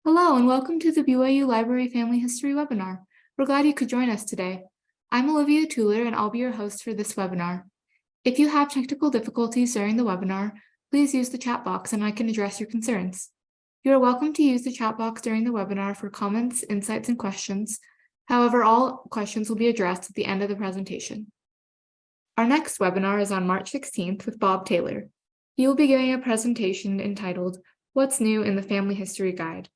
Hello and welcome to the BYU Library Family History webinar. We're glad you could join us today. I'm Olivia Tuller and I'll be your host for this webinar. If you have technical difficulties during the webinar, please use the chat box and I can address your concerns. You are welcome to use the chat box during the webinar for comments, insights, and questions. However, all questions will be addressed at the end of the presentation. Our next webinar is on March 16th with Bob Taylor. He will be giving a presentation entitled, What's New in the Family History Guide?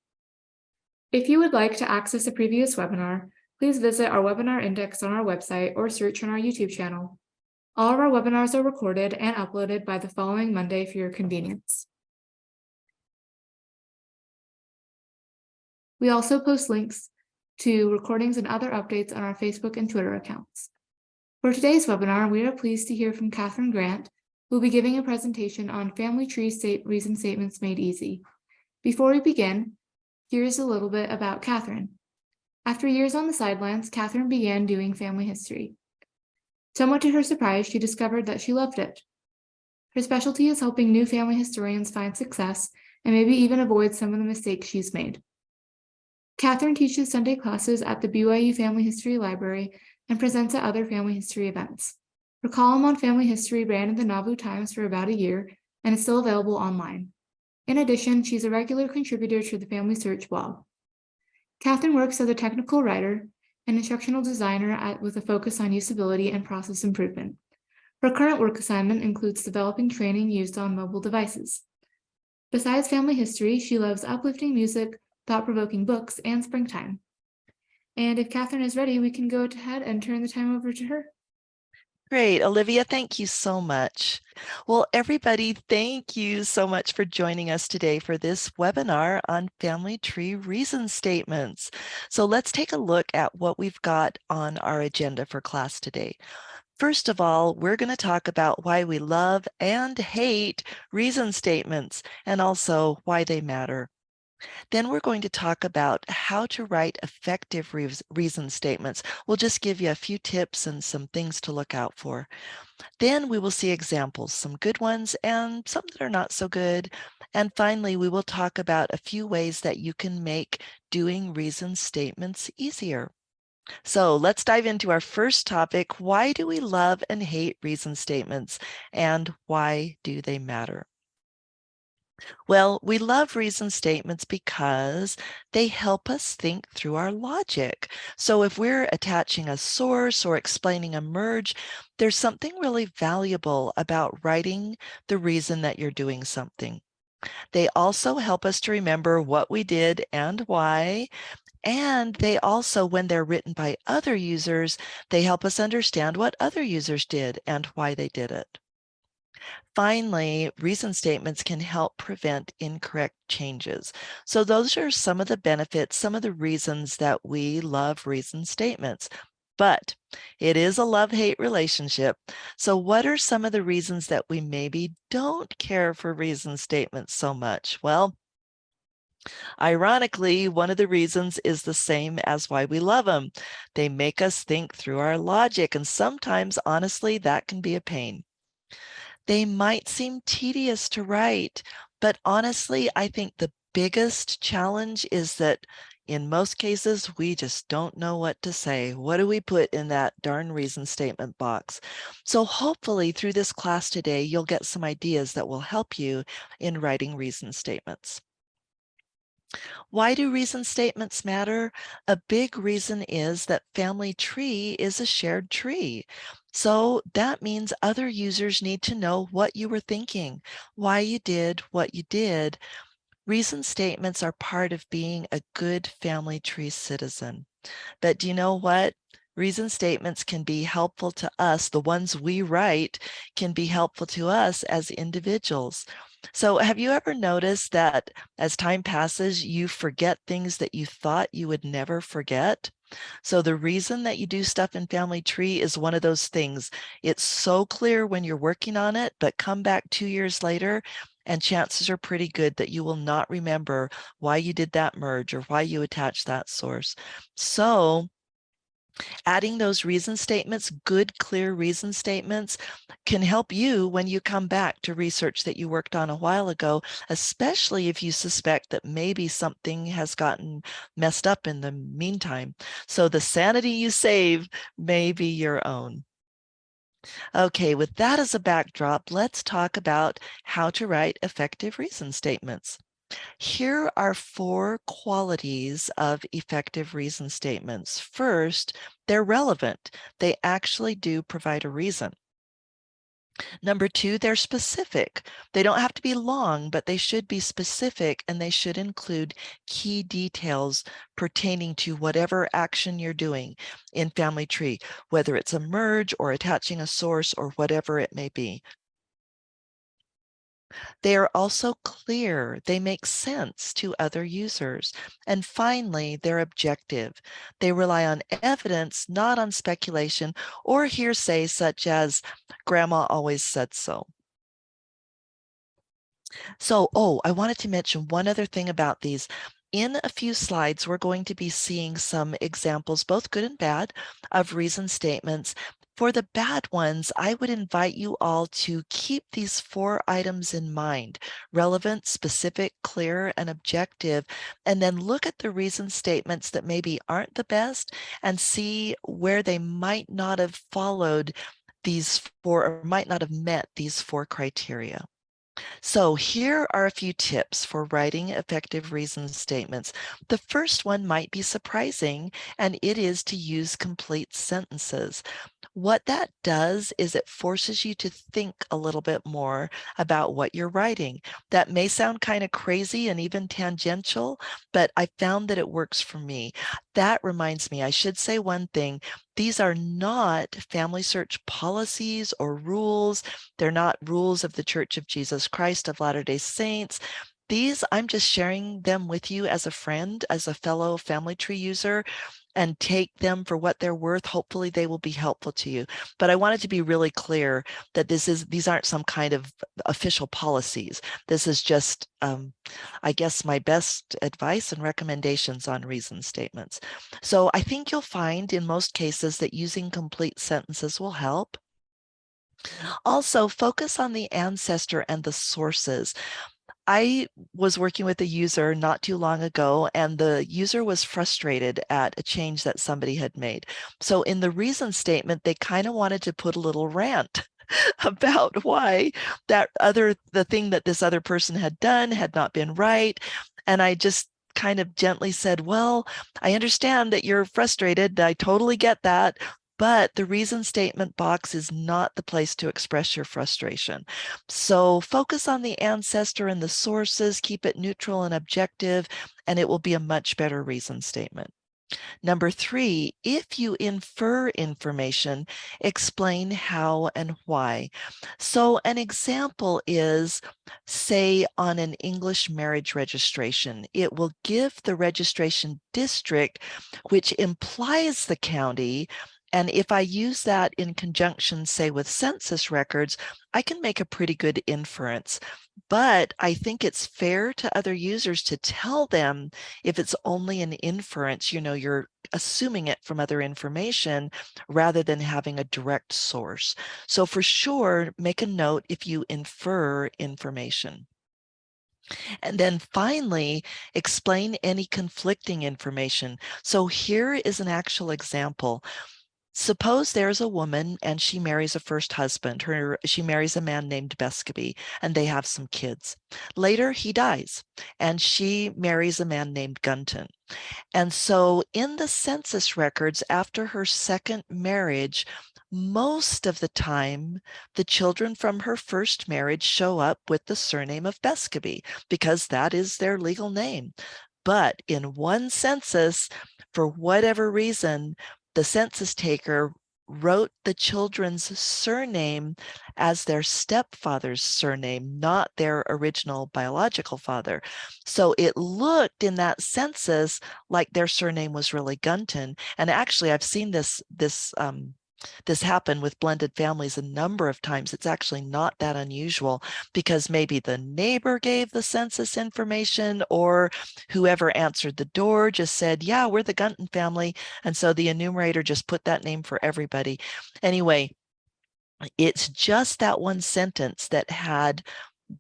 If you would like to access a previous webinar, please visit our webinar index on our website or search on our YouTube channel. All of our webinars are recorded and uploaded by the following Monday for your convenience. We also post links to recordings and other updates on our Facebook and Twitter accounts. For today's webinar, we are pleased to hear from Kathryn Grant, who will be giving a presentation on Family Tree Reason Statements Made Easy. Before we begin, here's a little bit about Kathryn. After years on the sidelines, Kathryn began doing family history. Somewhat to her surprise, she discovered that she loved it. Her specialty is helping new family historians find success and maybe even avoid some of the mistakes she's made. Kathryn teaches Sunday classes at the BYU Family History Library and presents at other family history events. Her column on family history ran in the Nauvoo Times for about a year and is still available online. In addition, she's a regular contributor to the Family Search blog. Kathryn works as a technical writer and instructional designer with a focus on usability and process improvement. Her current work assignment includes developing training used on mobile devices. Besides family history, she loves uplifting music, thought-provoking books, and springtime. And if Kathryn is ready, we can go ahead and turn the time over to her. Great, Olivia, thank you so much. Well, everybody, thank you so much for joining us today for this webinar on family tree reason statements. So let's take a look at what we've got on our agenda for class today. First of all, we're going to talk about why we love and hate reason statements and also why they matter. Then we're going to talk about how to write effective reason statements. We'll just give you a few tips and some things to look out for. Then we will see examples, some good ones and some that are not so good. And finally, we will talk about a few ways that you can make doing reason statements easier. So let's dive into our first topic. Why do we love and hate reason statements, and why do they matter? Well, we love reason statements because they help us think through our logic. So if we're attaching a source or explaining a merge, there's something really valuable about writing the reason that you're doing something. They also help us to remember what we did and why. And they also, when they're written by other users, they help us understand what other users did and why they did it. Finally, reason statements can help prevent incorrect changes. So those are some of the benefits, some of the reasons that we love reason statements. But it is a love-hate relationship. So what are some of the reasons that we maybe don't care for reason statements so much? Well, ironically, one of the reasons is the same as why we love them. They make us think through our logic, and sometimes, honestly, that can be a pain. They might seem tedious to write, but honestly, I think the biggest challenge is that in most cases, we just don't know what to say. What do we put in that darn reason statement box? So hopefully through this class today, you'll get some ideas that will help you in writing reason statements. Why do reason statements matter? A big reason is that family tree is a shared tree. So that means other users need to know what you were thinking, why you did what you did. Reason statements are part of being a good family tree citizen. But do you know what? Reason statements can be helpful to us. The ones we write can be helpful to us as individuals. So have you ever noticed that as time passes, you forget things that you thought you would never forget? So the reason that you do stuff in Family Tree is one of those things. It's so clear when you're working on it, but come back 2 years later and chances are pretty good that you will not remember why you did that merge or why you attached that source. So Adding those reason statements, good, clear reason statements, can help you when you come back to research that you worked on a while ago, especially if you suspect that maybe something has gotten messed up in the meantime. So the sanity you save may be your own. Okay, with that as a backdrop, let's talk about how to write effective reason statements. Here are 4 qualities of effective reason statements. First, they're relevant. They actually do provide a reason. Number 2, they're specific. They don't have to be long, but they should be specific and they should include key details pertaining to whatever action you're doing in Family Tree, whether it's a merge or attaching a source or whatever it may be. They are also clear. They make sense to other users. And finally, they're objective. They rely on evidence, not on speculation or hearsay, such as grandma always said so. So, I wanted to mention one other thing about these. In a few slides, we're going to be seeing some examples, both good and bad, of reason statements. For the bad ones, I would invite you all to keep these 4 items in mind: relevant, specific, clear, and objective, and then look at the reason statements that maybe aren't the best and see where they might not have followed these 4 or might not have met these 4 criteria. So here are a few tips for writing effective reason statements. The first one might be surprising, and it is to use complete sentences. What that does is it forces you to think a little bit more about what you're writing. That may sound kind of crazy and even tangential, but I found that it works for me. That reminds me, I should say one thing. These are not Family Search policies or rules. They're not rules of the Church of Jesus Christ of Latter-day Saints. These, I'm just sharing them with you as a friend, as a fellow Family Tree user, and take them for what they're worth. Hopefully they will be helpful to you. But I wanted to be really clear that these aren't some kind of official policies. This is just, I guess, my best advice and recommendations on reason statements. So I think you'll find in most cases that using complete sentences will help. Also, focus on the ancestor and the sources. I was working with a user not too long ago, and the user was frustrated at a change that somebody had made. So in the reason statement, they kind of wanted to put a little rant about why the thing that this other person had done had not been right. And I just kind of gently said, well, I understand that you're frustrated. I totally get that. But the reason statement box is not the place to express your frustration. So focus on the ancestor and the sources, keep it neutral and objective, and it will be a much better reason statement. Number 3, if you infer information, explain how and why. So an example is, say, on an English marriage registration, it will give the registration district, which implies the county. And if I use that in conjunction, say, with census records, I can make a pretty good inference. But I think it's fair to other users to tell them if it's only an inference, you're assuming it from other information rather than having a direct source. So for sure, make a note if you infer information. And then finally, explain any conflicting information. So here is an actual example. Suppose there's a woman and she marries a first husband. She marries a man named Bescaby, and they have some kids. Later, he dies, and she marries a man named Gunton. And so in the census records, after her second marriage, most of the time, the children from her first marriage show up with the surname of Bescaby because that is their legal name. But in one census, for whatever reason, the census taker wrote the children's surname as their stepfather's surname, not their original biological father. So it looked in that census like their surname was really Gunton. And actually, I've seen this This happened with blended families a number of times. It's actually not that unusual because maybe the neighbor gave the census information or whoever answered the door just said, yeah, we're the Gunton family. And so the enumerator just put that name for everybody. Anyway, it's just that one sentence that had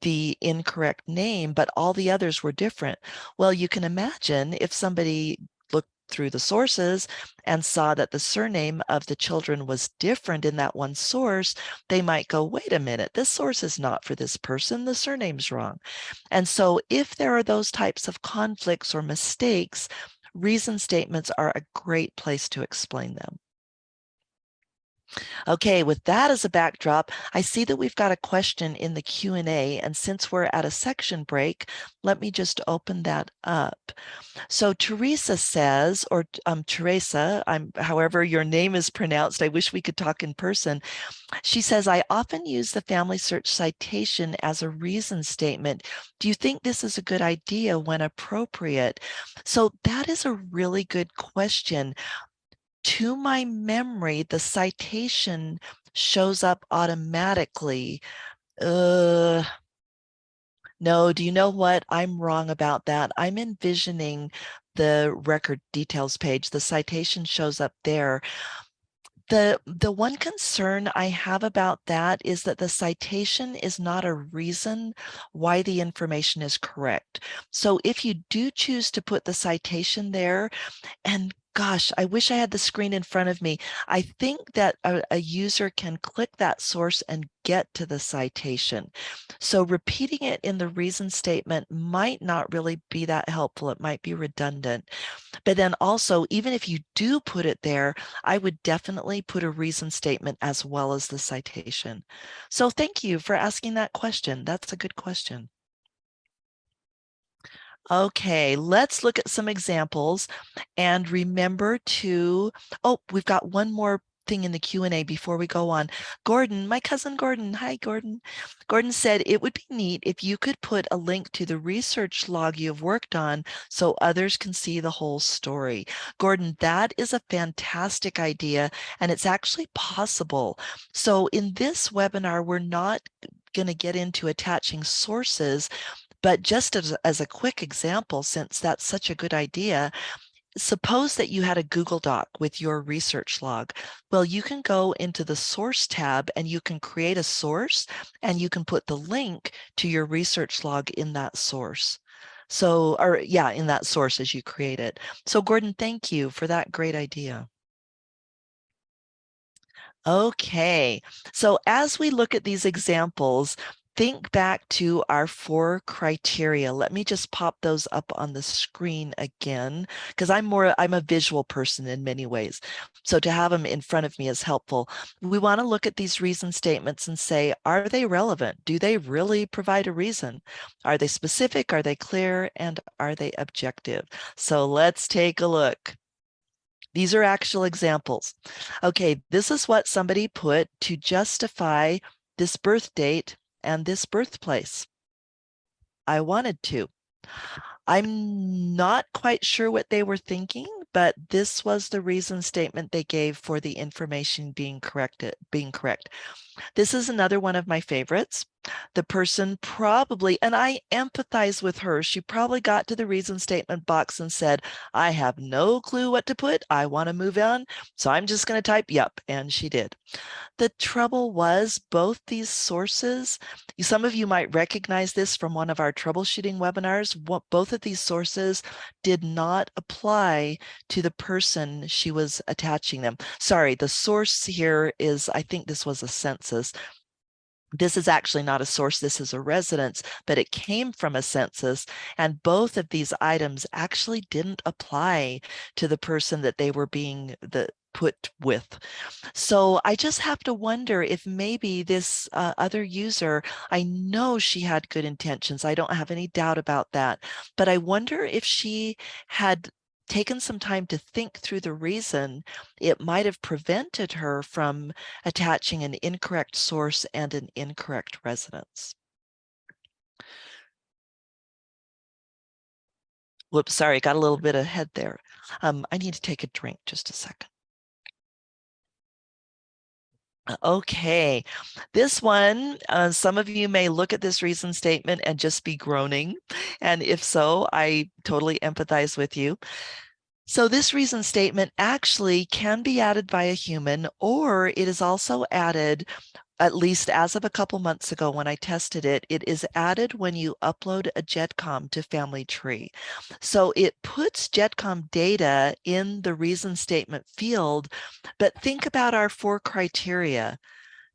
the incorrect name, but all the others were different. Well, you can imagine if somebody looked through the sources and saw that the surname of the children was different in that one source, they might go, wait a minute, this source is not for this person, the surname's wrong. And so if there are those types of conflicts or mistakes, reason statements are a great place to explain them. Okay, with that as a backdrop, I see that we've got a question in the Q&A, and since we're at a section break, let me just open that up. So Teresa says, or Teresa, however your name is pronounced, I wish we could talk in person. She says, I often use the Family Search citation as a reason statement. Do you think this is a good idea when appropriate? So that is a really good question. To my memory, the citation shows up automatically. No, do you know what? I'm wrong about that. I'm envisioning the record details page. The citation shows up there. The one concern I have about that is that the citation is not a reason why the information is correct. So if you do choose to put the citation there, and gosh, I wish I had the screen in front of me. I think that a user can click that source and get to the citation. So repeating it in the reason statement might not really be that helpful. It might be redundant. But then also, even if you do put it there, I would definitely put a reason statement as well as the citation. So thank you for asking that question. That's a good question. Okay, let's look at some examples and remember to, oh, we've got one more thing in the Q&A before we go on. Gordon, my cousin Gordon, hi Gordon. Gordon said it would be neat if you could put a link to the research log you've worked on so others can see the whole story. Gordon, that is a fantastic idea and it's actually possible. So in this webinar, we're not going to get into attaching sources, but just as a quick example, since that's such a good idea, suppose that you had a Google Doc with your research log. Well, you can go into the source tab and you can create a source and you can put the link to your research log in that source. So, or yeah, in that source as you create it. So Gordon, thank you for that great idea. Okay, so as we look at these examples, think back to our 4 criteria. Let me just pop those up on the screen again, because I'm a visual person in many ways. So to have them in front of me is helpful. We want to look at these reason statements and say, are they relevant? Do they really provide a reason? Are they specific? Are they clear? And are they objective? So let's take a look. These are actual examples. Okay, this is what somebody put to justify this birth date and this birthplace. I wanted to. I'm not quite sure what they were thinking, but this was the reason statement they gave for the information being correct. This is another one of my favorites. The person probably, and I empathize with her, she probably got to the reason statement box and said, I have no clue what to put. I want to move on. So I'm just going to type yep. And she did. The trouble was both these sources, some of you might recognize this from one of our troubleshooting webinars. Both of these sources did not apply to the person she was attaching them. Sorry, the source here is, I think this was a census. This is actually not a source, this is a residence, but it came from a census, and both of these items actually didn't apply to the person that they were being put with. So I just have to wonder if maybe this other user, I know she had good intentions, I don't have any doubt about that, but I wonder if she had taken some time to think through the reason, it might have prevented her from attaching an incorrect source and an incorrect residence. Whoops, sorry, got a little bit ahead there. I need to take a drink, just a second. Okay, this one, some of you may look at this reason statement and just be groaning. And if so, I totally empathize with you. So this reason statement actually can be added by a human, or it is also added, at least as of a couple months ago when I tested it, it is added when you upload a GEDCOM to Family Tree. So it puts GEDCOM data in the reason statement field, but think about our 4 criteria.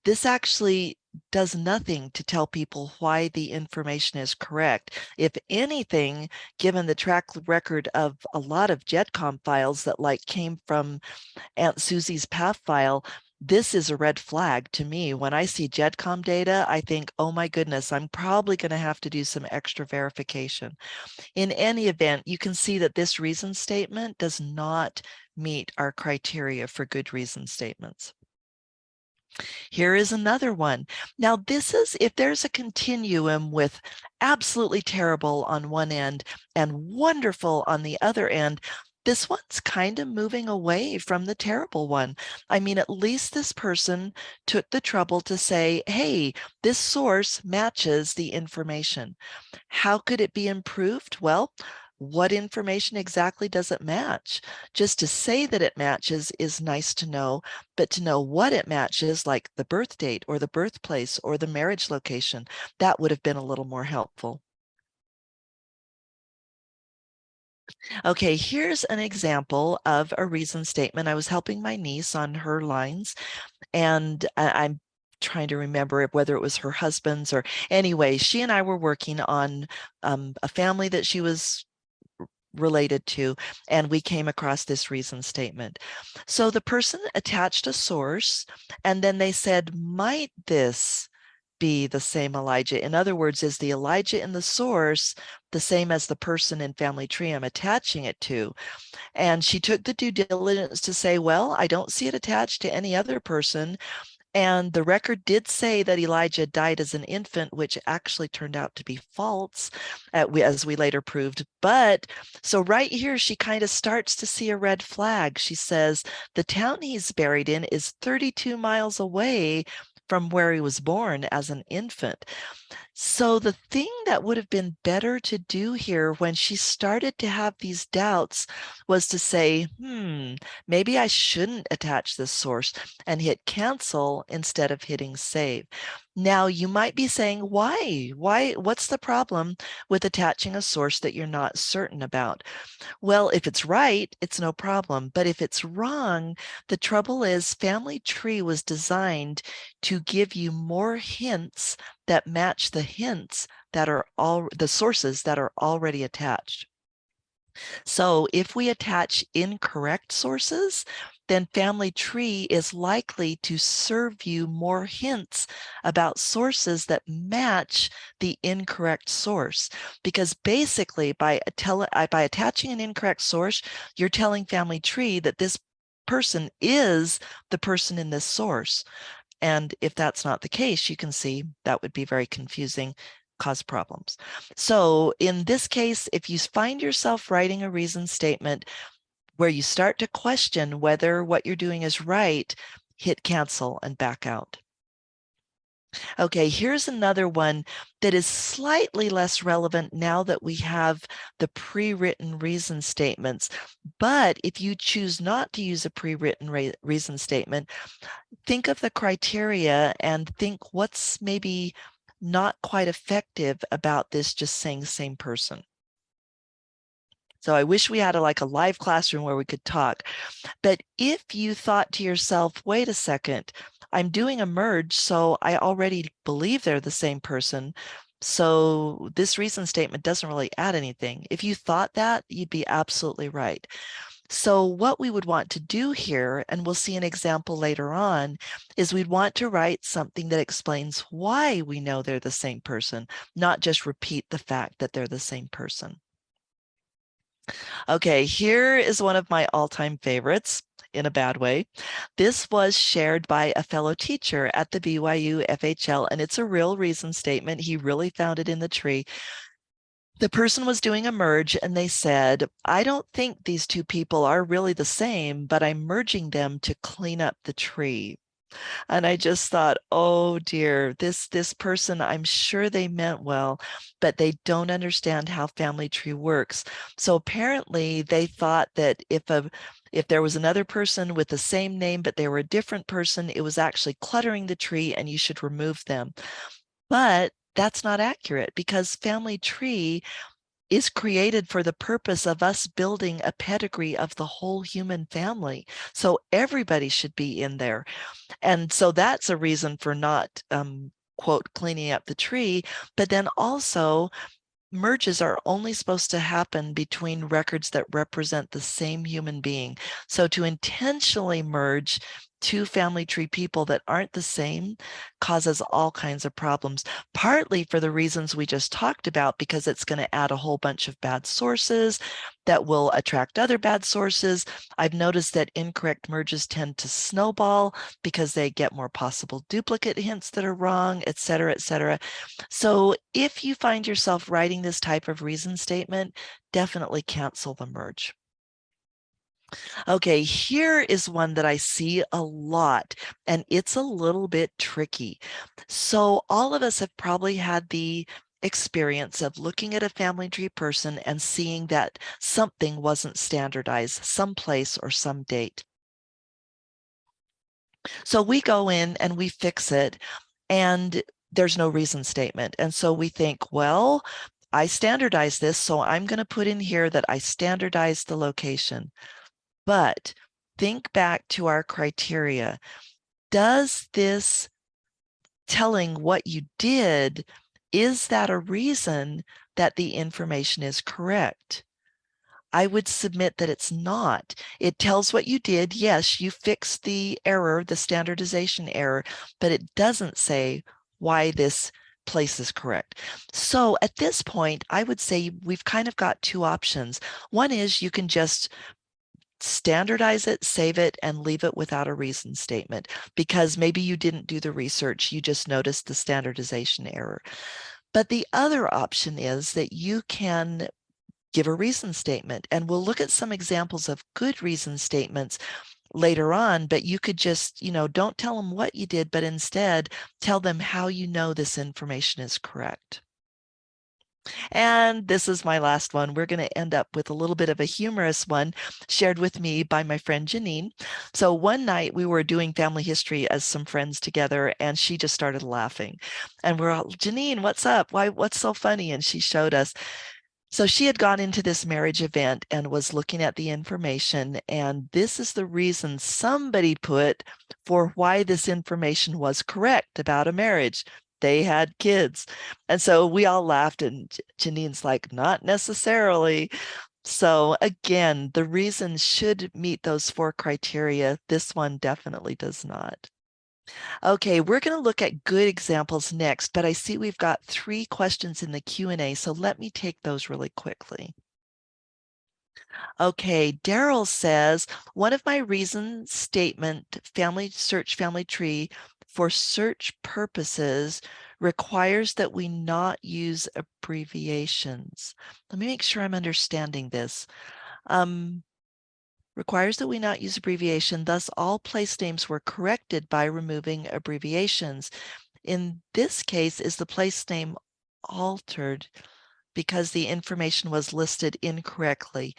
This actually does nothing to tell people why the information is correct. If anything, given the track record of a lot of GEDCOM files that like came from Aunt Susie's PAF file, this is a red flag to me. When I see GEDCOM data, I think, oh my goodness, I'm probably going to have to do some extra verification. In any event, you can see that this reason statement does not meet our criteria for good reason statements. Here is another one. Now, this is if there's a continuum with absolutely terrible on one end and wonderful on the other end, this one's kind of moving away from the terrible one. I mean, at least this person took the trouble to say, hey, this source matches the information. How could it be improved? Well, what information exactly does it match? Just to say that it matches is nice to know, but to know what it matches, like the birth date or the birthplace or the marriage location, that would have been a little more helpful. Okay, here's an example of a reason statement. I was helping my niece on her lines, and I'm trying to remember whether it was her husband's or anyway, she and I were working on a family that she was related to, and we came across this reason statement. So the person attached a source, and then they said, might this be the same Elijah? In other words, is the Elijah in the source the same as the person in Family Tree I'm attaching it to? And she took the due diligence to say, well, I don't see it attached to any other person. And the record did say that Elijah died as an infant, which actually turned out to be false, as we later proved. But so right here, she kind of starts to see a red flag. She says, the town he's buried in is 32 miles away from where he was born as an infant. So the thing that would have been better to do here when she started to have these doubts was to say, maybe I shouldn't attach this source and hit cancel instead of hitting save. Now you might be saying, why? What's the problem with attaching a source that you're not certain about? Well, if it's right, it's no problem. But if it's wrong, the trouble is Family Tree was designed to give you more hints that match the hints that are all the sources that are already attached. So if we attach incorrect sources, then Family Tree is likely to serve you more hints about sources that match the incorrect source. Because basically by attaching an incorrect source, you're telling Family Tree that this person is the person in this source. And if that's not the case, you can see that would be very confusing, cause problems. So in this case, if you find yourself writing a reason statement where you start to question whether what you're doing is right, hit cancel and back out. Okay, here's another one that is slightly less relevant now that we have the pre-written reason statements. But if you choose not to use a pre-written reason statement, think of the criteria and think what's maybe not quite effective about this just saying same person. So I wish we had like a live classroom where we could talk. But if you thought to yourself, wait a second, I'm doing a merge, so I already believe they're the same person. So this reason statement doesn't really add anything. If you thought that, you'd be absolutely right. So what we would want to do here, and we'll see an example later on, is we'd want to write something that explains why we know they're the same person, not just repeat the fact that they're the same person. Okay, here is one of my all-time favorites in a bad way. This was shared by a fellow teacher at the BYU FHL, and it's a real reason statement. He really found it in the tree. The person was doing a merge and they said, I don't think these two people are really the same, but I'm merging them to clean up the tree. And I just thought, oh dear, this person, I'm sure they meant well, but they don't understand how family tree works. So apparently they thought that if there was another person with the same name, but they were a different person, it was actually cluttering the tree and you should remove them. But that's not accurate, because family tree is created for the purpose of us building a pedigree of the whole human family. So everybody should be in there. And so that's a reason for not, quote, cleaning up the tree. But then also, merges are only supposed to happen between records that represent the same human being. So to intentionally merge two family tree people that aren't the same causes all kinds of problems, partly for the reasons we just talked about, because it's going to add a whole bunch of bad sources that will attract other bad sources. I've noticed that incorrect merges tend to snowball because they get more possible duplicate hints that are wrong, et cetera, et cetera. So if you find yourself writing this type of reason statement, definitely cancel the merge. Okay, here is one that I see a lot, and it's a little bit tricky. So all of us have probably had the experience of looking at a family tree person and seeing that something wasn't standardized, some place or some date. So we go in and we fix it, and there's no reason statement. And so we think, well, I standardized this, so I'm going to put in here that I standardized the location. But think back to our criteria. Does this telling what you did, is that a reason that the information is correct? I would submit that it's not. It tells what you did. Yes, you fixed the error, the standardization error, but it doesn't say why this place is correct. So at this point, I would say we've kind of got two options. One is you can just standardize it, save it, and leave it without a reason statement, because maybe you didn't do the research, you just noticed the standardization error. But the other option is that you can give a reason statement, and we'll look at some examples of good reason statements later on, but you could just, don't tell them what you did, but instead tell them how you know this information is correct. And this is my last one. We're going to end up with a little bit of a humorous one shared with me by my friend Janine. So one night we were doing family history as some friends together, and she just started laughing. And we're all, Janine, what's up? What's so funny? And she showed us. So she had gone into this marriage event and was looking at the information, and this is the reason somebody put for why this information was correct about a marriage. They had kids. And so we all laughed, and Janine's like, not necessarily. So again, the reason should meet those 4 criteria. This one definitely does not. Okay, we're going to look at good examples next, but I see we've got 3 questions in the Q&A, so let me take those really quickly. Okay, Daryl says, one of my reason statement family search family tree for search purposes requires that we not use abbreviations. Let me make sure I'm understanding this. Requires that we not use abbreviation, thus all place names were corrected by removing abbreviations. In this case, is the place name altered because the information was listed incorrectly?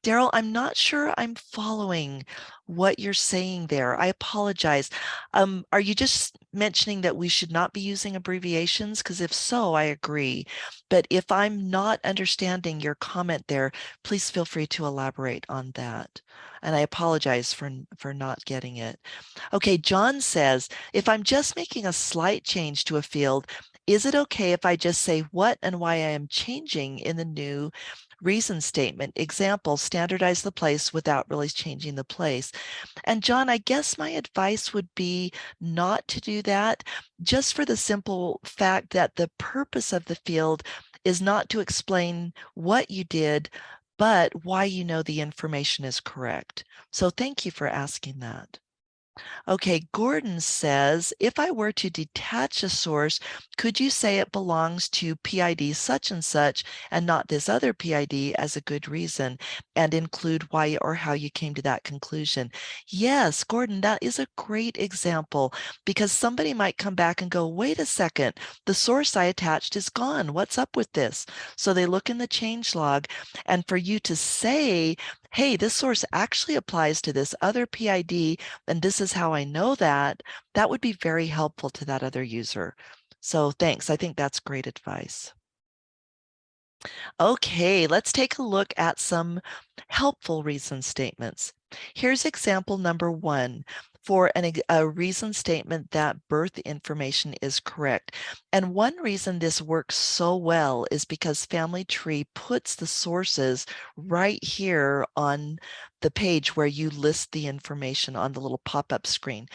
Daryl, I'm not sure I'm following what you're saying there. I apologize. Are you just mentioning that we should not be using abbreviations? Because if so, I agree. But if I'm not understanding your comment there, please feel free to elaborate on that. And I apologize for not getting it. Okay, John says, if I'm just making a slight change to a field, is it okay if I just say what and why I am changing in the new reason statement? Example, standardize the place without really changing the place. And John, I guess my advice would be not to do that, just for the simple fact that the purpose of the field is not to explain what you did, but why you know the information is correct. So thank you for asking that. Okay, Gordon says, if I were to detach a source, could you say it belongs to PID such and not this other PID as a good reason, and include why or how you came to that conclusion? Yes, Gordon, that is a great example, because somebody might come back and go, wait a second, the source I attached is gone. What's up with this? So they look in the change log, and for you to say, hey, this source actually applies to this other PID, and this is how I know that, that would be very helpful to that other user. So thanks. I think that's great advice. Okay, let's take a look at some helpful reason statements. Here's example number 1 for a reason statement that birth information is correct. And one reason this works so well is because Family Tree puts the sources right here on the page where you list the information on the little pop-up screen.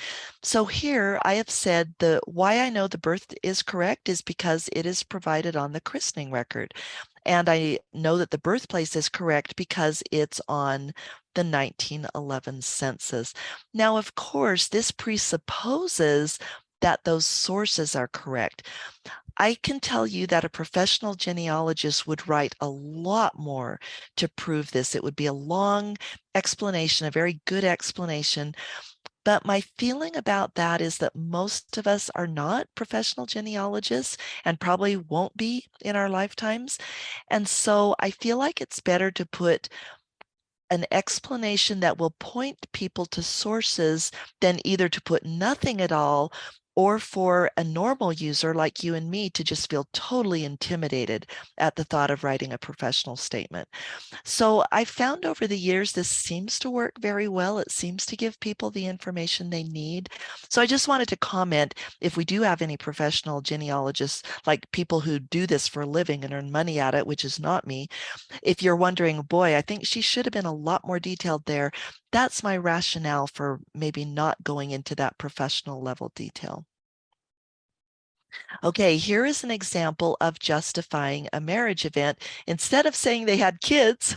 So here I have said why I know the birth is correct is because it is provided on the christening record. And I know that the birthplace is correct because it's on the 1911 census. Now, of course, this presupposes that those sources are correct. I can tell you that a professional genealogist would write a lot more to prove this. It would be a long explanation, a very good explanation. But my feeling about that is that most of us are not professional genealogists and probably won't be in our lifetimes. And so I feel like it's better to put an explanation that will point people to sources than either to put nothing at all, or for a normal user like you and me to just feel totally intimidated at the thought of writing a professional statement. So I found over the years, this seems to work very well. It seems to give people the information they need. So I just wanted to comment, if we do have any professional genealogists, like people who do this for a living and earn money at it, which is not me, if you're wondering, boy, I think she should have been a lot more detailed there, that's my rationale for maybe not going into that professional level detail. Okay, here is an example of justifying a marriage event. Instead of saying they had kids,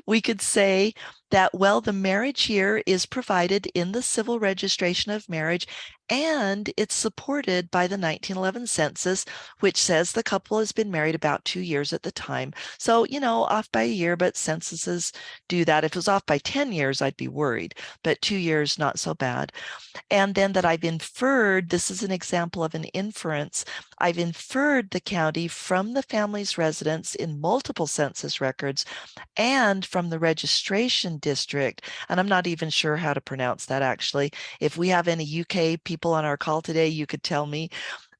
we could say that, well, the marriage year is provided in the civil registration of marriage, and it's supported by the 1911 census, which says the couple has been married about 2 years at the time. So, off by a year, but censuses do that. If it was off by 10 years, I'd be worried, but 2 years, not so bad. And then that I've inferred, this is an example of an inference, I've inferred the county from the family's residence in multiple census records and from the registration district. And I'm not even sure how to pronounce that actually. If we have any UK people on our call today, you could tell me.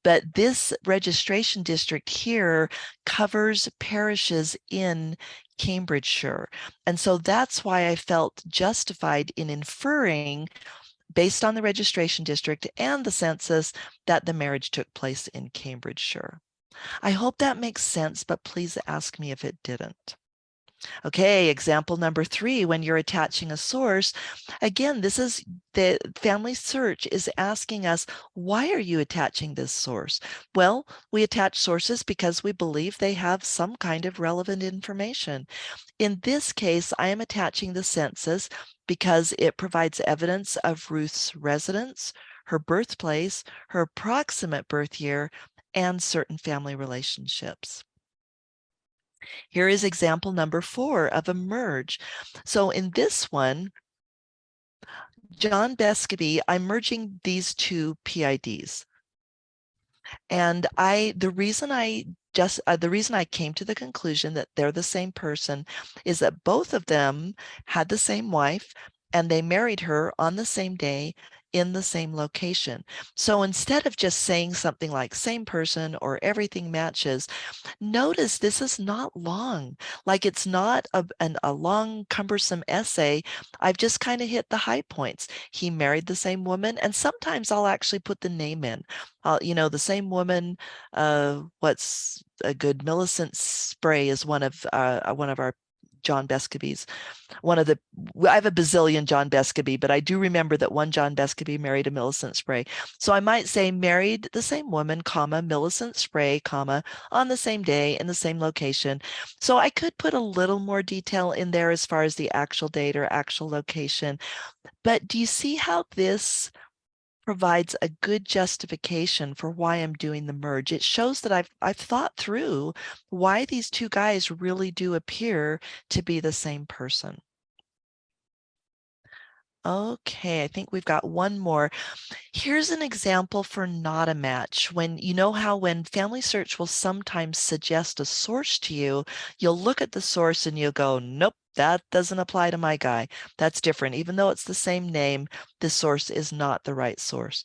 But this registration district here covers parishes in Cambridgeshire. And so that's why I felt justified in inferring, based on the registration district and the census, that the marriage took place in Cambridgeshire. I hope that makes sense, but please ask me if it didn't. Okay, example number 3, when you're attaching a source, again, this is the Family Search is asking us, why are you attaching this source? Well, we attach sources because we believe they have some kind of relevant information. In this case, I am attaching the census because it provides evidence of Ruth's residence, her birthplace, her approximate birth year, and certain family relationships. Here is example number 4 of a merge. So in this one, John Bescaby, I'm merging these two PIDs. And the reason I came to the conclusion that they're the same person is that both of them had the same wife and they married her on the same day in the same location. So instead of just saying something like same person or everything matches, notice this is not long. Like, it's not a long, cumbersome essay. I've just kind of hit the high points. He married the same woman, and sometimes I'll actually put the name in. The same woman. What's a good Millicent Spray is one of our John Bescobys. I have a bazillion John Bescoby, but I do remember that one John Bescoby married a Millicent Spray. So I might say married the same woman, comma, Millicent Spray, comma, on the same day in the same location. So I could put a little more detail in there as far as the actual date or actual location. But do you see how this provides a good justification for why I'm doing the merge? It shows that I've thought through why these two guys really do appear to be the same person. Okay, I think we've got one more. Here's an example for not a match. When you know how when Family Search will sometimes suggest a source to you, you'll look at the source and you'll go, nope, that doesn't apply to my guy. That's different. Even though it's the same name, the source is not the right source.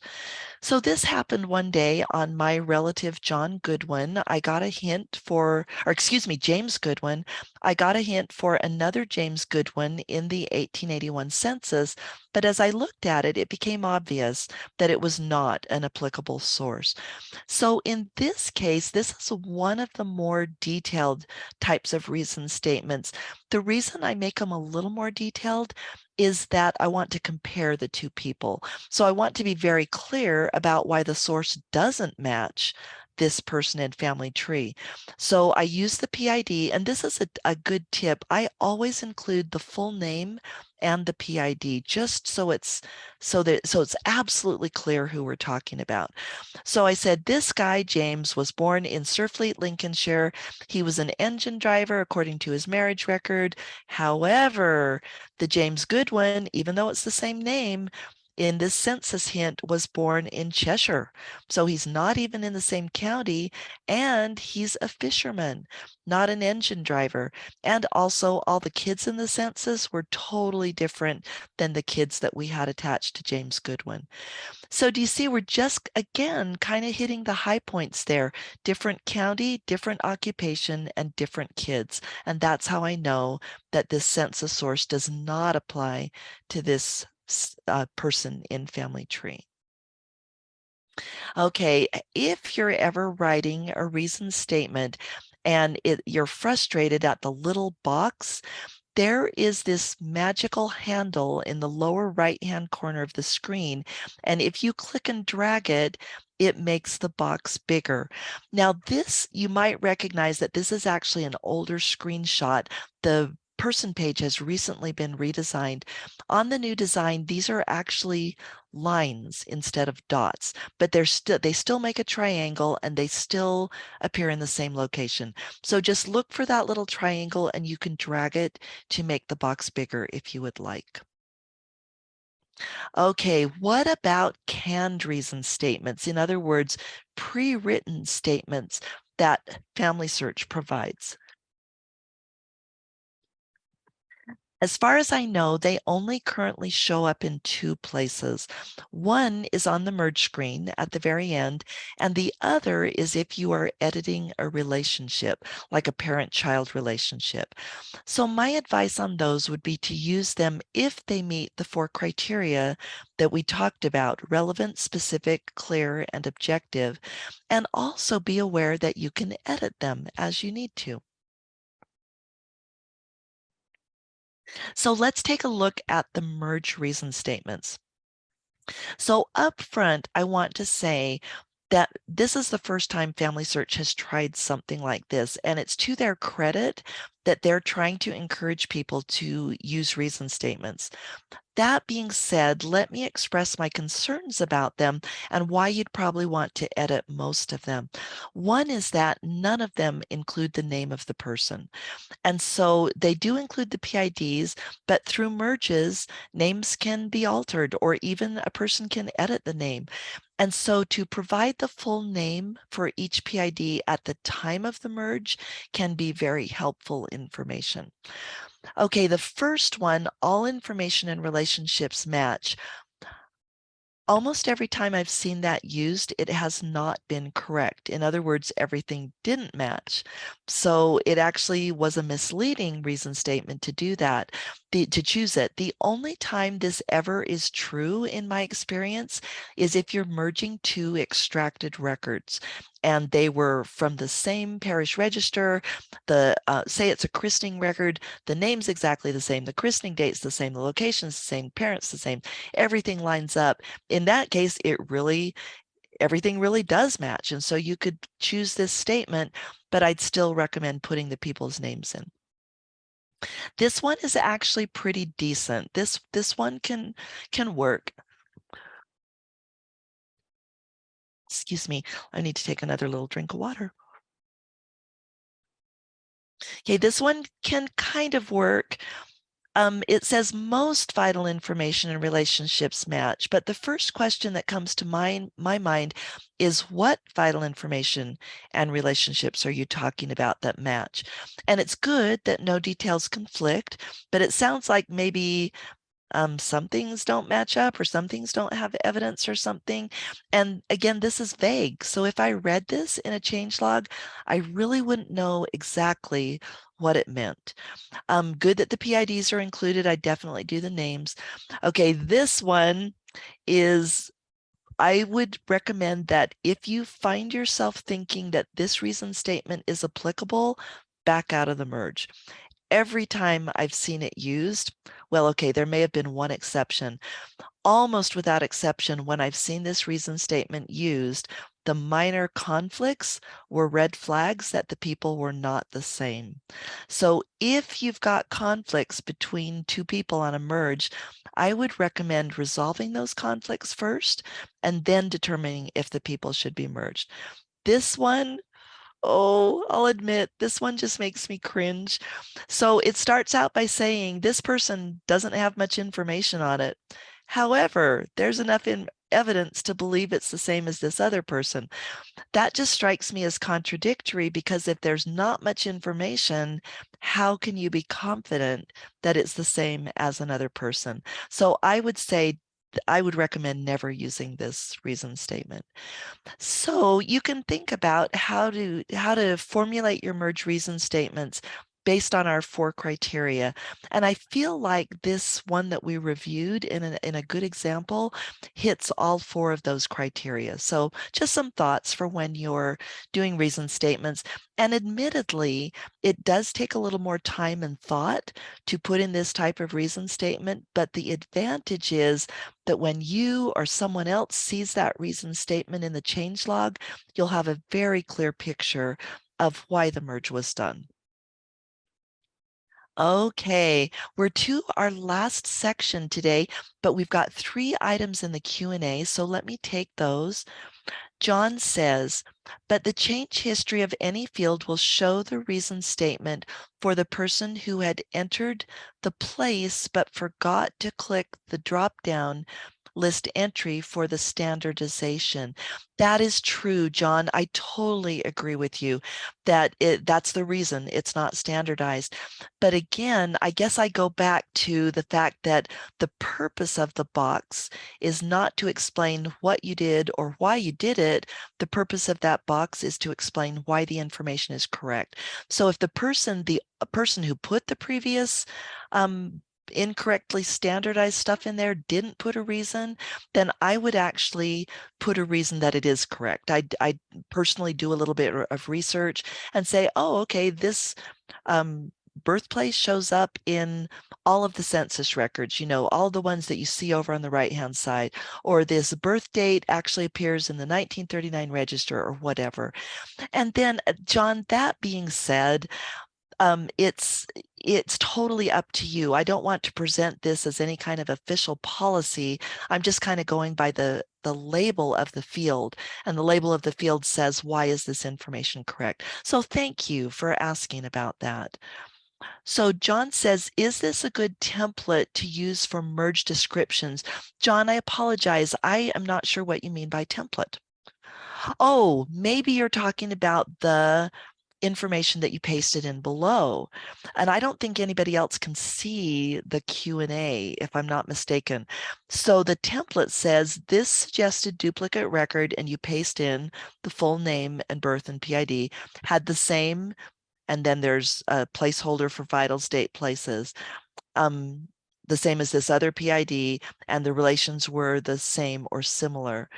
So this happened one day on my relative John Goodwin. I got a hint for, or excuse me, James Goodwin. I got a hint for another James Goodwin in the 1881 census, but as I looked at it, it became obvious that it was not an applicable source. So in this case, this is one of the more detailed types of reason statements. The reason I make them a little more detailed is that I want to compare the two people. So I want to be very clear about why the source doesn't match this person in family tree. So I use the PID, and this is a good tip. I always include the full name and the PID just so it's absolutely clear who we're talking about. So I said, this guy, James, was born in Surfleet, Lincolnshire. He was an engine driver according to his marriage record. However, the James Goodwin, even though it's the same name, in this census hint was born in Cheshire. So he's not even in the same county, and he's a fisherman, not an engine driver. And also all the kids in the census were totally different than the kids that we had attached to James Goodwin. So do you see we're just, again, kind of hitting the high points there. Different county, different occupation, and different kids. And that's how I know that this census source does not apply to this person in family tree. Okay, if you're ever writing a reason statement and you're frustrated at the little box, there is this magical handle in the lower right-hand corner of the screen. And if you click and drag it, it makes the box bigger. Now this, you might recognize that this is actually an older screenshot. The person page has recently been redesigned. On the new design, these are actually lines instead of dots, but they still make a triangle and they still appear in the same location. So just look for that little triangle and you can drag it to make the box bigger if you would like. Okay, what about canned reason statements? In other words, pre-written statements that Family Search provides. As far as I know, they only currently show up in two places. One is on the merge screen at the very end, and the other is if you are editing a relationship, like a parent-child relationship. So my advice on those would be to use them if they meet the 4 criteria that we talked about: relevant, specific, clear, and objective, and also be aware that you can edit them as you need to. So let's take a look at the merge reason statements. So up front, I want to say that this is the first time Family Search has tried something like this, and it's to their credit that they're trying to encourage people to use reason statements. That being said, let me express my concerns about them and why you'd probably want to edit most of them. One is that none of them include the name of the person. And so they do include the PIDs, but through merges, names can be altered or even a person can edit the name. And so to provide the full name for each PID at the time of the merge can be very helpful information. Okay, the first one, all information and relationships match. Almost every time I've seen that used, it has not been correct. In other words, everything didn't match. So it actually was a misleading reason statement to do that, to choose it. The only time this ever is true in my experience is if you're merging two extracted records and they were from the same parish register. Say it's a christening record, the name's exactly the same, the christening date's the same, the location's the same, parents the same, everything lines up. In that case, everything really does match. And so you could choose this statement, but I'd still recommend putting the people's names in. This one is actually pretty decent. This one can work. Excuse me, I need to take another little drink of water. Okay, this one can kind of work. It says most vital information and relationships match, but the first question that comes to my mind is, what vital information and relationships are you talking about that match? And it's good that no details conflict, but it sounds like maybe some things don't match up or some things don't have evidence or something. And again, this is vague. So if I read this in a changelog, I really wouldn't know exactly what it meant. Good that the PIDs are included. I definitely do the names. Okay, this one is, I would recommend that if you find yourself thinking that this reason statement is applicable, back out of the merge. Every time I've seen it used, well, okay, there may have been one exception. Almost without exception, when I've seen this reason statement used, the minor conflicts were red flags that the people were not the same. So if you've got conflicts between two people on a merge, I would recommend resolving those conflicts first and then determining if the people should be merged. This one, oh, I'll admit, this one just makes me cringe. So it starts out by saying this person doesn't have much information on it. However, there's enough evidence to believe it's the same as this other person. That just strikes me as contradictory, because if there's not much information, how can you be confident that it's the same as another person? So I would say, I would recommend never using this reason statement. So you can think about how to formulate your merge reason statements based on our 4 criteria. And I feel like this one that we reviewed in a good example hits all 4 of those criteria. So just some thoughts for when you're doing reason statements. And admittedly, it does take a little more time and thought to put in this type of reason statement, but the advantage is that when you or someone else sees that reason statement in the changelog, you'll have a very clear picture of why the merge was done. Okay, we're to our last section today, but we've got 3 items in the Q&A, so let me take those. John says, but the change history of any field will show the reason statement for the person who had entered the place but forgot to click the drop-down list entry for the standardization. That is true, John. I totally agree with you that that's the reason it's not standardized. But again, I guess I go back to the fact that the purpose of the box is not to explain what you did or why you did it. The purpose of that box is to explain why the information is correct. So if the person who put the previous incorrectly standardized stuff in there didn't put a reason, then I would actually put a reason that it is correct. I personally do a little bit of research and say, oh, okay, this birthplace shows up in all of the census records, all the ones that you see over on the right-hand side, or this birth date actually appears in the 1939 register or whatever. And then, John, that being said, it's totally up to you. I don't want to present this as any kind of official policy. I'm just kind of going by the label of the field, and the label of the field says, why is this information correct? So thank you for asking about that. So John says, is this a good template to use for merge descriptions? John, I apologize. I am not sure what you mean by template. Oh, maybe you're talking about the information that you pasted in below. And I don't think anybody else can see the Q&A, if I'm not mistaken. So the template says this suggested duplicate record, and you paste in the full name and birth and PID, had the same, and then there's a placeholder for vitals, date, places, the same as this other PID, and the relations were the same or similar.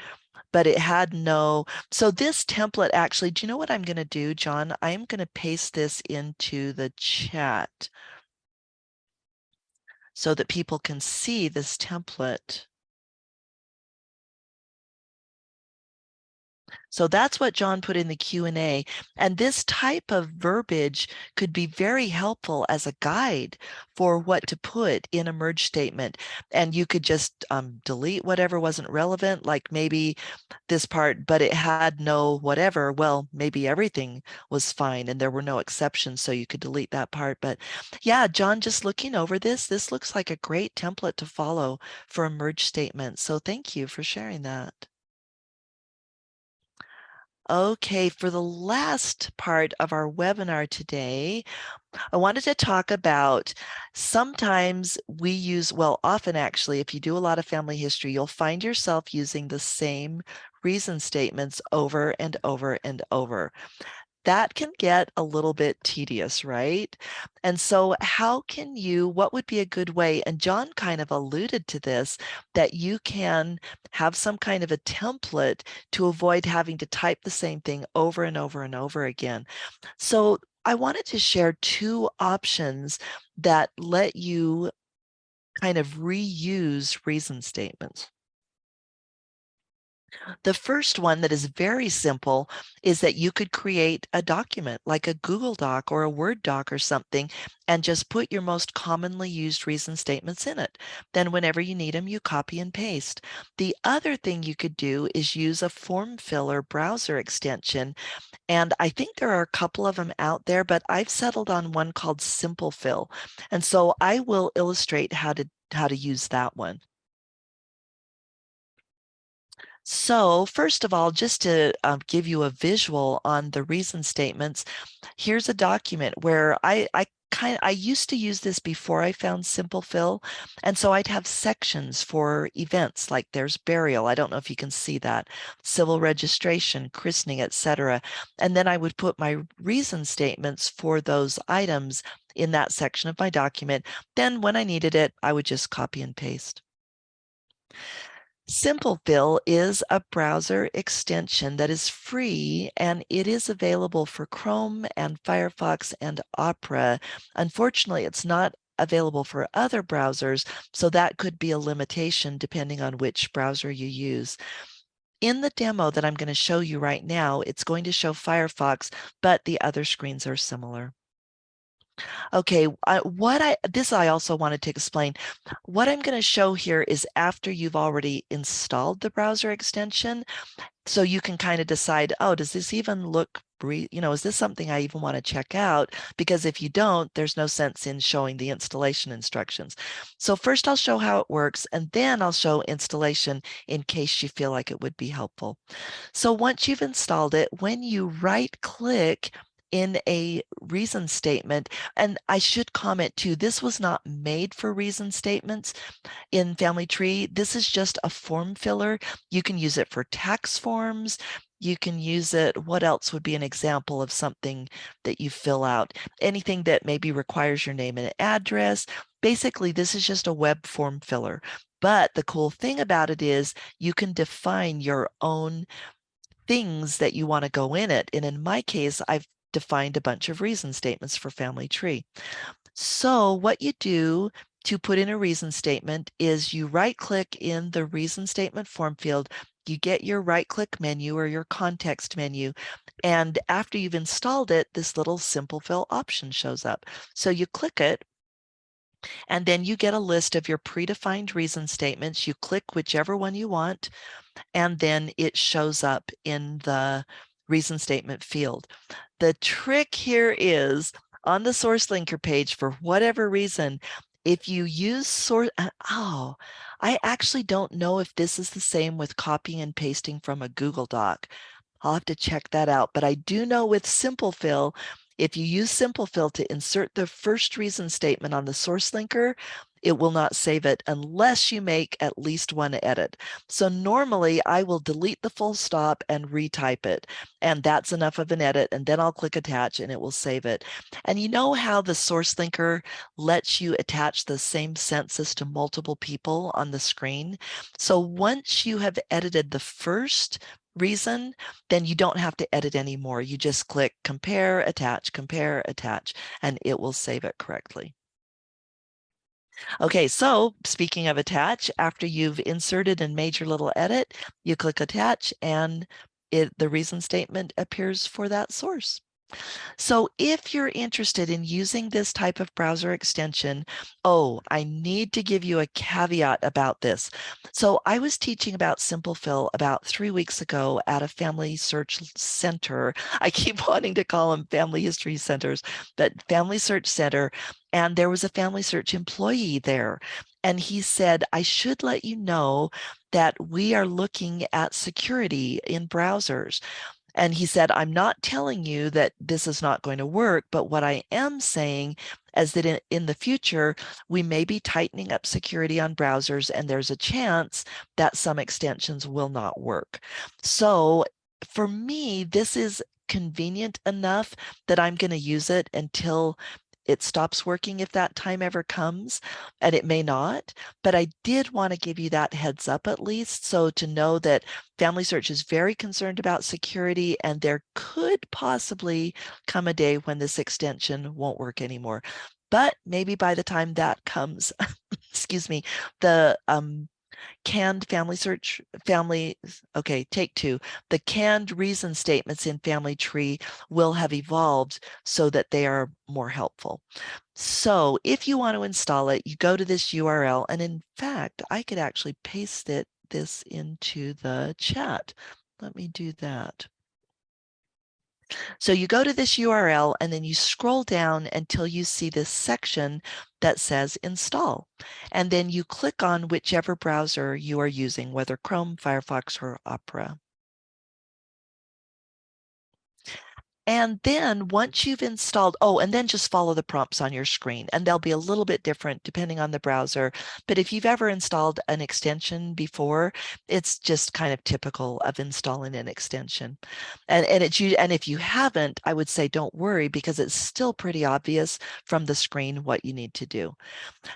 But it had no, so this template actually, do you know what I'm going to do, John? I am going to paste this into the chat so that people can see this template. So that's what John put in the Q&A. And this type of verbiage could be very helpful as a guide for what to put in a merge statement. And you could just delete whatever wasn't relevant, like maybe this part, but it had no whatever. Well, maybe everything was fine and there were no exceptions, so you could delete that part. But yeah, John, just looking over this looks like a great template to follow for a merge statement. So thank you for sharing that. Okay, for the last part of our webinar today, I wanted to talk about sometimes we use, well, often actually, if you do a lot of family history, you'll find yourself using the same reason statements over and over and over. That can get a little bit tedious, right? And so how can you, what would be a good way, and John kind of alluded to this, that you can have some kind of a template to avoid having to type the same thing over and over and over again. So I wanted to share two options that let you kind of reuse reason statements. The first one that is very simple is that you could create a document like a Google Doc or a Word doc or something, and just put your most commonly used reason statements in it. Then whenever you need them, you copy and paste. The other thing you could do is use a form filler browser extension. And I think there are a couple of them out there, but I've settled on one called SimpleFill. And so I will illustrate how to use that one. So first of all, just to give you a visual on the reason statements, here's a document where I used to use this before I found SimpleFill. And so I'd have sections for events like there's burial. I don't know if you can see that, civil registration, christening, etc. And then I would put my reason statements for those items in that section of my document. Then when I needed it, I would just copy and paste. SimpleFill is a browser extension that is free, and it is available for Chrome and Firefox and Opera. Unfortunately, it's not available for other browsers, so that could be a limitation depending on which browser you use. In the demo that I'm going to show you right now, it's going to show Firefox, but the other screens are similar. Okay, this I also wanted to explain. What I'm going to show here is after you've already installed the browser extension, so you can kind of decide, oh, does this even look, is this something I even want to check out? Because if you don't, there's no sense in showing the installation instructions. So first I'll show how it works, and then I'll show installation in case you feel like it would be helpful. So once you've installed it, when you right-click in a reason statement, and I should comment too, this was not made for reason statements in Family Tree. This is just a form filler. You can use it for tax forms. You can use it, what else would be an example of something that you fill out? Anything that maybe requires your name and address. Basically, this is just a web form filler. But the cool thing about it is you can define your own things that you want to go in it. And in my case, I've defined a bunch of reason statements for Family Tree. So what you do to put in a reason statement is you right-click in the reason statement form field, you get your right-click menu or your context menu, and after you've installed it, this little SimpleFill option shows up. So you click it, and then you get a list of your predefined reason statements. You click whichever one you want, and then it shows up in the reason statement field. The trick here is on the source linker page, for whatever reason, if you use source, I actually don't know if this is the same with copying and pasting from a Google Doc. I'll have to check that out. But I do know with SimpleFill, if you use SimpleFill to insert the first reason statement on the source linker, it will not save it unless you make at least one edit. So normally I will delete the full stop and retype it. And that's enough of an edit. And then I'll click attach and it will save it. And you know how the source linker lets you attach the same census to multiple people on the screen? So once you have edited the first reason, then you don't have to edit anymore. You just click compare, attach, and it will save it correctly. Okay, so speaking of attach, after you've inserted and made your little edit, you click attach and the reason statement appears for that source. So if you're interested in using this type of browser extension, oh, I need to give you a caveat about this. So I was teaching about SimpleFill about 3 weeks ago at a family search center. I keep wanting to call them family history centers, but family search center. And there was a family search employee there. And he said, I should let you know that we are looking at security in browsers. And he said, I'm not telling you that this is not going to work, but what I am saying is that in the future, we may be tightening up security on browsers, and there's a chance that some extensions will not work. So for me, this is convenient enough that I'm going to use it until it stops working, if that time ever comes, and it may not. But I did want to give you that heads up at least, so to know that Family Search is very concerned about security, and there could possibly come a day when this extension won't work anymore. But maybe by the time that comes, excuse me, the canned family search okay, take two. The canned reason statements in Family Tree will have evolved so that they are more helpful. So if you want to install it, you go to this URL, and in fact, I could actually paste this into the chat. Let me do that. So you go to this URL and then you scroll down until you see this section that says install. And then you click on whichever browser you are using, whether Chrome, Firefox, or Opera. And then once you've installed, oh, and then just follow the prompts on your screen, and they'll be a little bit different depending on the browser. But if you've ever installed an extension before, it's just kind of typical of installing an extension. And if you haven't, I would say don't worry, because it's still pretty obvious from the screen what you need to do.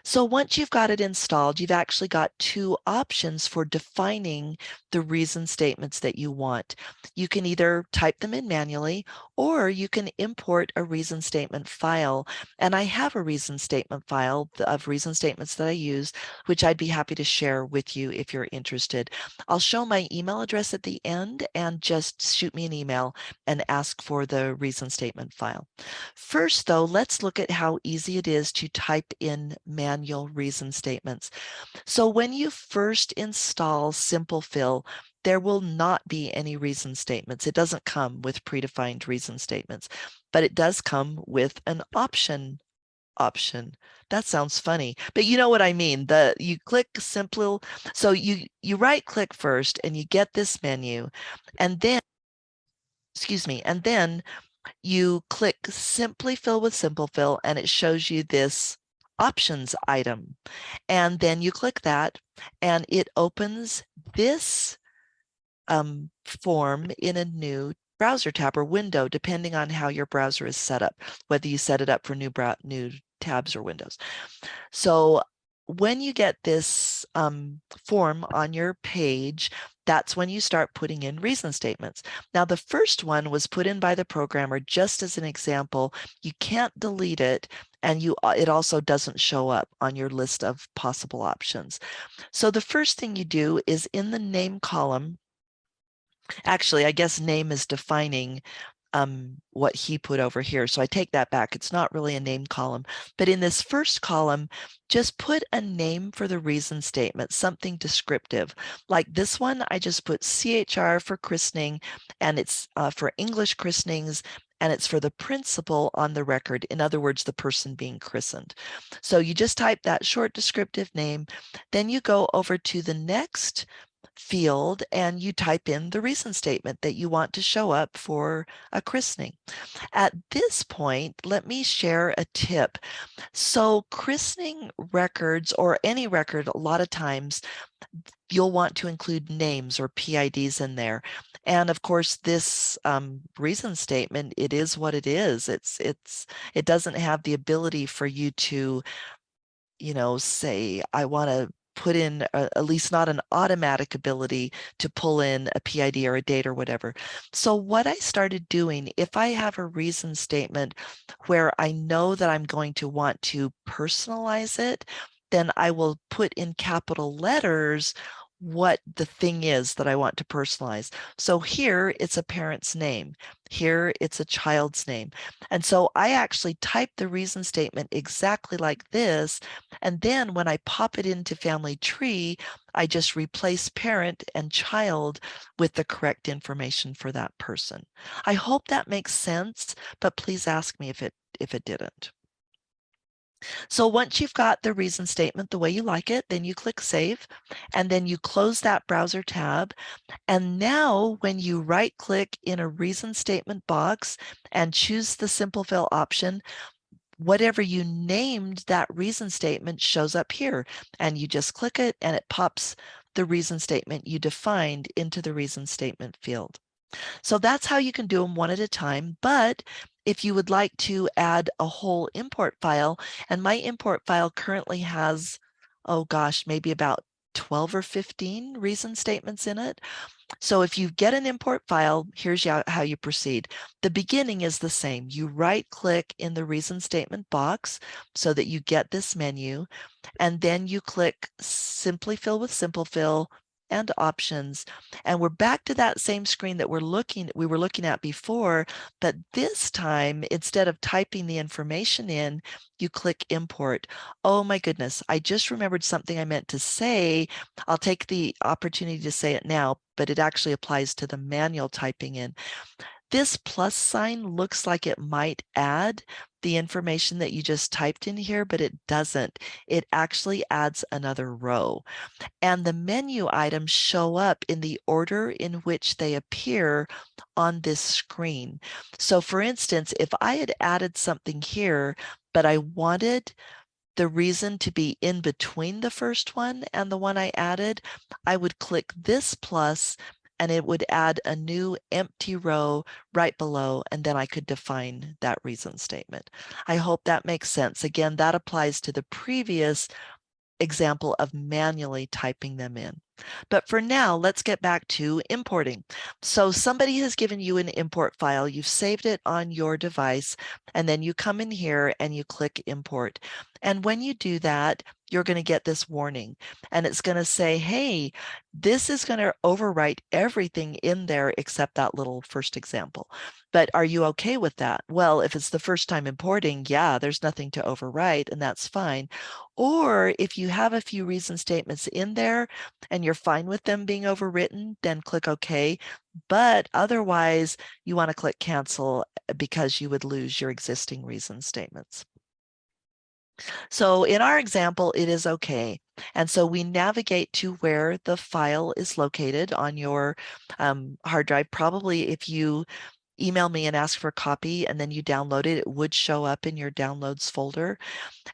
So once you've got it installed, you've actually got two options for defining the reason statements that you want. You can either type them in manually, or you can import a reason statement file. And I have a reason statement file of reason statements that I use, which I'd be happy to share with you if you're interested. I'll show my email address at the end, and just shoot me an email and ask for the reason statement file. First, though, let's look at how easy it is to type in manual reason statements. So when you first install SimpleFill, there will not be any reason statements. It doesn't come with predefined reason statements, but it does come with an option. That sounds funny, but you know what I mean. You click simple, so you right click first and you get this menu, and then, excuse me, and then you click Simply Fill with SimpleFill, and it shows you this options item. And then you click that, and it opens this form in a new browser tab or window, depending on how your browser is set up, whether you set it up for new tabs or windows. So when you get this form on your page, that's when you start putting in reason statements. Now, the first one was put in by the programmer just as an example. You can't delete it, and it also doesn't show up on your list of possible options. So the first thing you do is in the name column, actually, I guess name is defining what he put over here. So I take that back. It's not really a name column, but in this first column, just put a name for the reason statement, something descriptive. Like this one, I just put CHR for christening, and it's for English christenings, and it's for the principal on the record. In other words, the person being christened. So you just type that short descriptive name, then you go over to the next field and you type in the reason statement that you want to show up for a christening. At this point, let me share a tip. So christening records, or any record, a lot of times you'll want to include names or PIDs in there. And of course, this reason statement, it is what it is. It doesn't have the ability for you to, say, I want to put in, at least not an automatic ability to pull in a PID or a date or whatever. So what I started doing, if I have a reason statement where I know that I'm going to want to personalize it, then I will put in capital letters what the thing is that I want to personalize. So here it's a parent's name. Here it's a child's name. And so I actually type the reason statement exactly like this. And then when I pop it into Family Tree, I just replace parent and child with the correct information for that person. I hope that makes sense, but please ask me if it didn't. So once you've got the reason statement the way you like it, then you click Save, and then you close that browser tab. And now when you right click in a reason statement box and choose the SimpleFill option, whatever you named that reason statement shows up here, and you just click it and it pops the reason statement you defined into the reason statement field. So that's how you can do them one at a time. But if you would like to add a whole import file, and my import file currently has, oh gosh, maybe about 12 or 15 reason statements in it. So if you get an import file, here's how you proceed. The beginning is the same. You right click in the reason statement box so that you get this menu, and then you click Simply Fill with SimpleFill and options. And we're back to that same screen that we were looking at before, but this time, instead of typing the information in, you click import. Oh my goodness, I just remembered something I meant to say. I'll take the opportunity to say it now, but it actually applies to the manual typing in. This plus sign looks like it might add the information that you just typed in here, but it doesn't. It actually adds another row. And the menu items show up in the order in which they appear on this screen. So for instance, if I had added something here, but I wanted the reason to be in between the first one and the one I added, I would click this plus and it would add a new empty row right below, and then I could define that reason statement. I hope that makes sense. Again, that applies to the previous example of manually typing them in. But for now, let's get back to importing. So somebody has given you an import file, you've saved it on your device, and then you come in here and you click import. And when you do that, you're going to get this warning, and it's going to say, hey, this is going to overwrite everything in there except that little first example. But are you okay with that? Well, if it's the first time importing, yeah, there's nothing to overwrite, and that's fine. Or if you have a few reason statements in there and you're fine with them being overwritten, then click OK. But otherwise, you want to click cancel because you would lose your existing reason statements. So in our example, it is okay. And so we navigate to where the file is located on your hard drive. Probably if you email me and ask for a copy and then you download it, it would show up in your downloads folder.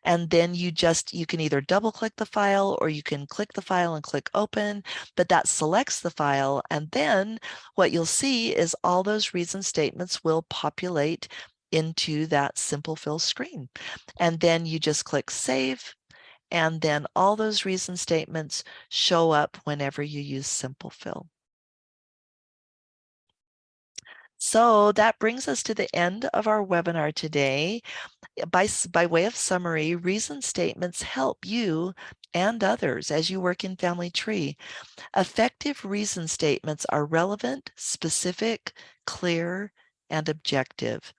And then you can either double click the file or you can click the file and click open, but that selects the file. And then what you'll see is all those reason statements will populate into that SimpleFill screen. And then you just click save, and then all those reason statements show up whenever you use SimpleFill. So that brings us to the end of our webinar today. By way of summary, reason statements help you and others as you work in Family Tree. Effective reason statements are relevant, specific, clear, and objective.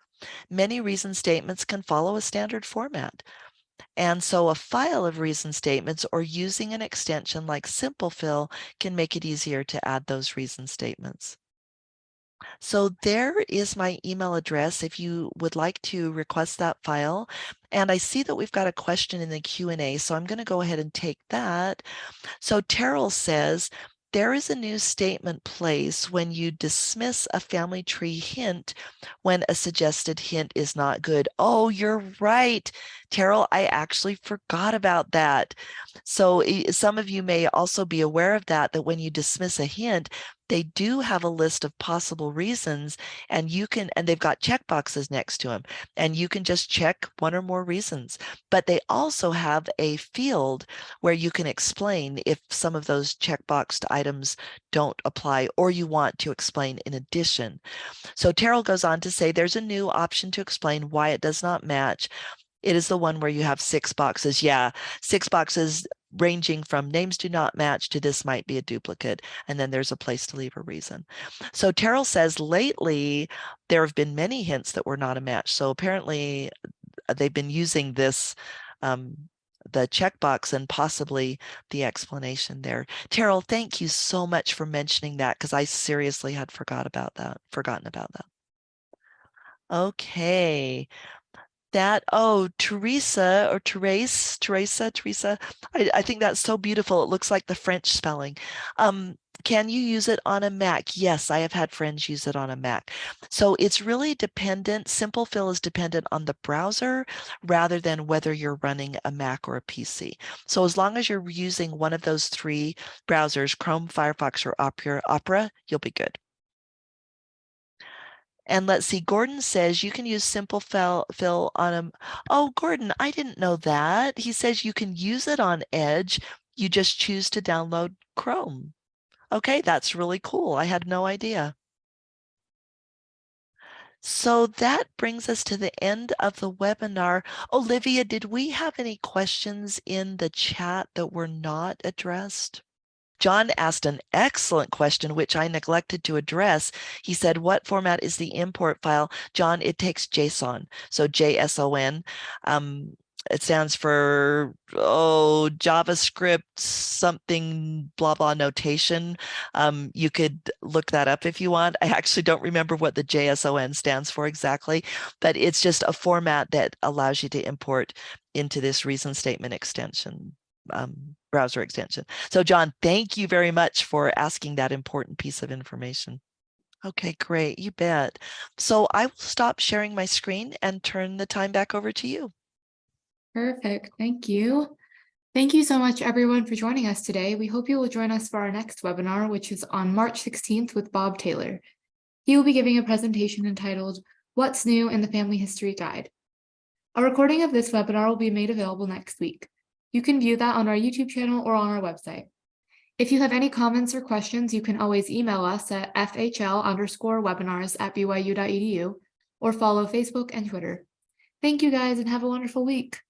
Many reason statements can follow a standard format. And so a file of reason statements or using an extension like SimpleFill can make it easier to add those reason statements. So there is my email address if you would like to request that file. And I see that we've got a question in the Q&A, so I'm going to go ahead and take that. So Terrell says, there is a new statement placed when you dismiss a family tree hint when a suggested hint is not good. Oh, you're right, Terrell. I actually forgot about that. So some of you may also be aware of that when you dismiss a hint, they do have a list of possible reasons, and they've got checkboxes next to them, and you can just check one or more reasons. But they also have a field where you can explain if some of those checkboxed items don't apply or you want to explain in addition. So Terrell goes on to say there's a new option to explain why it does not match. It is the one where you have 6 boxes. Yeah, 6 boxes ranging from names do not match to this might be a duplicate. And then there's a place to leave a reason. So Terrell says lately there have been many hints that were not a match. So apparently they've been using this, the checkbox and possibly the explanation there. Terrell, thank you so much for mentioning that, because I seriously had forgotten about that. Okay. Teresa or Teresa, I think that's so beautiful. It looks like the French spelling. Can you use it on a Mac? Yes, I have had friends use it on a Mac. So it's really dependent. SimpleFill is dependent on the browser rather than whether you're running a Mac or a PC. So as long as you're using one of those 3 browsers, Chrome, Firefox, or Opera, you'll be good. And let's see, Gordon says you can use SimpleFill on a, oh, Gordon, I didn't know that. He says you can use it on Edge. You just choose to download Chrome. Okay, that's really cool. I had no idea. So that brings us to the end of the webinar. Olivia, did we have any questions in the chat that were not addressed? John asked an excellent question, which I neglected to address. He said, what format is the import file? John, it takes JSON. So JSON. It stands for, JavaScript something, blah, blah notation. You could look that up if you want. I actually don't remember what the JSON stands for exactly, but it's just a format that allows you to import into this reason statement extension. Browser extension. So John, thank you very much for asking that important piece of information. Okay, great. You bet. So I will stop sharing my screen and turn the time back over to you. Perfect. Thank you. Thank you so much, everyone, for joining us today. We hope you will join us for our next webinar, which is on March 16th with Bob Taylor. He will be giving a presentation entitled, What's New in the Family History Guide? A recording of this webinar will be made available next week. You can view that on our YouTube channel or on our website. If you have any comments or questions, you can always email us at fhl_webinars@byu.edu or follow Facebook and Twitter. Thank you guys and have a wonderful week.